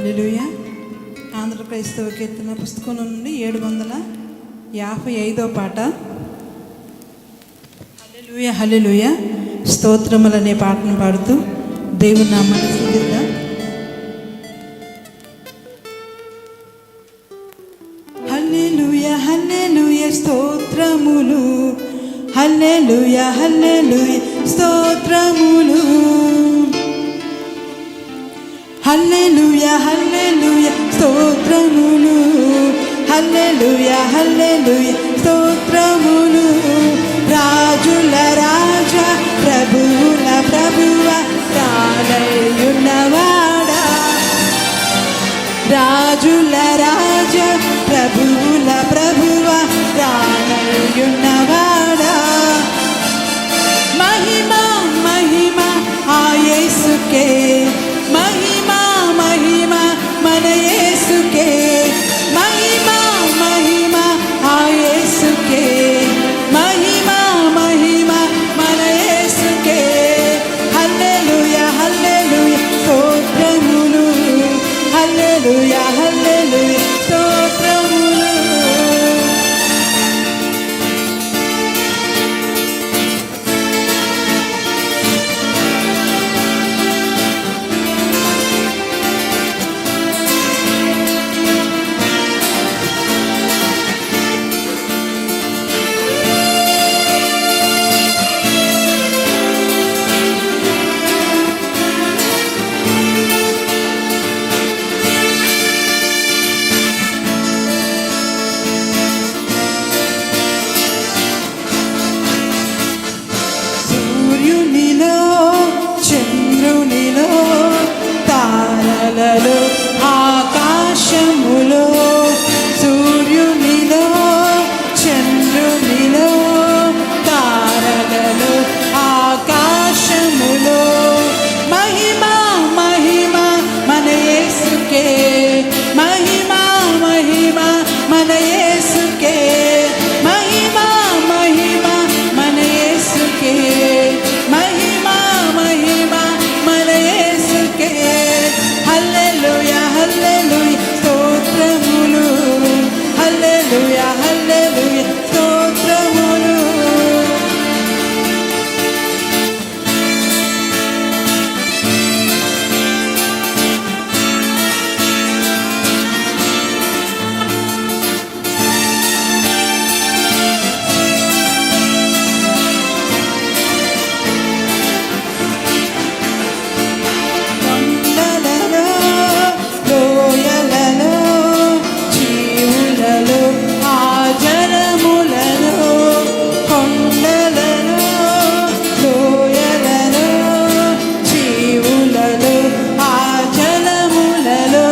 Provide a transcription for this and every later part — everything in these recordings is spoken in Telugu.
హల్లెలూయా. ఆంధ్ర క్రైస్తవ కీర్తన పుస్తకం నుండి 755వ పాట. హల్లెలూయా హల్లెలూయా స్తోత్రములు అనే పాటను పాడుతూ దేవుని నామాన్ని స్తుతిద్దాం. హల్లెలూయా హల్లెలూయా స్తోత్రములు, హల్లెలూయా హల్లెలూయా స్తోత్రములు, హల్లెలూయా హల్లెలూయా స్తోత్రములు, హల్లెలూయా హల్లెలూయా స్తోత్రములు. రాజుల రాజా ప్రభువుల ప్రభువ రానయ్యున్నవాడా, రాజుల రాజా ప్రభువుల ప్రభువ రానయ్యున్నవాడా. మహిమా మహిమా ఆ యేసుకే, మహిమా మహిమా మన యేసుకే, మహిమా మహిమా ఆ యేసుకే, మహిమా మహిమా మన యేసుకే. హల్లెలూయా హల్లెలూయా స్తోత్రములు, హల్లెలూయా హల్లెలూయా స్తోత్రములు. సూర్యునిలో చంద్రునిలో తారలలో ఆకాశములో, సూర్యునిలో చంద్రునిలో తారలలో ఆకాశములో. మహిమా మహిమా మన యేసుకే, మహిమా మహిమా మన యేసుకే, మహిమా మహిమా మన యేసుకే, మహిమా మహిమా మన యేసుకే. హల్లెలూయా హల్లెలూయా స్తోత్రములు, హల్లెలూయా హల్లెలూయా స్తోత్రములు. కొండలలో లోయలలో జీవులలో ఆ జలములలో, కొండలలో లోయలలో జీవులలో ఆ జలములలో.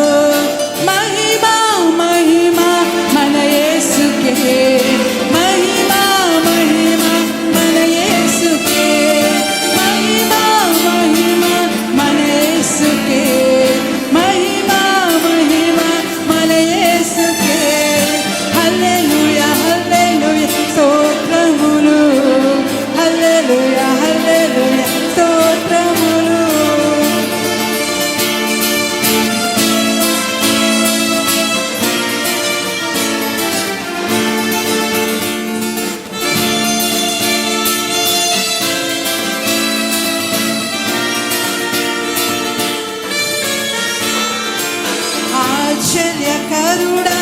మహిమా మహిమా మన యేసుకే, మహిమా మహిమా మన యేసుకే, మహిమా మహిమా మన యేసుకే, మహిమా మహిమా మన యేసుకే. హల్లెలూయా హల్లెలూయా స్తోత్రములు, హల్లెలూయా హల్లెలూయా స్తోత్రములు. ఆశ్చర్యకరుడా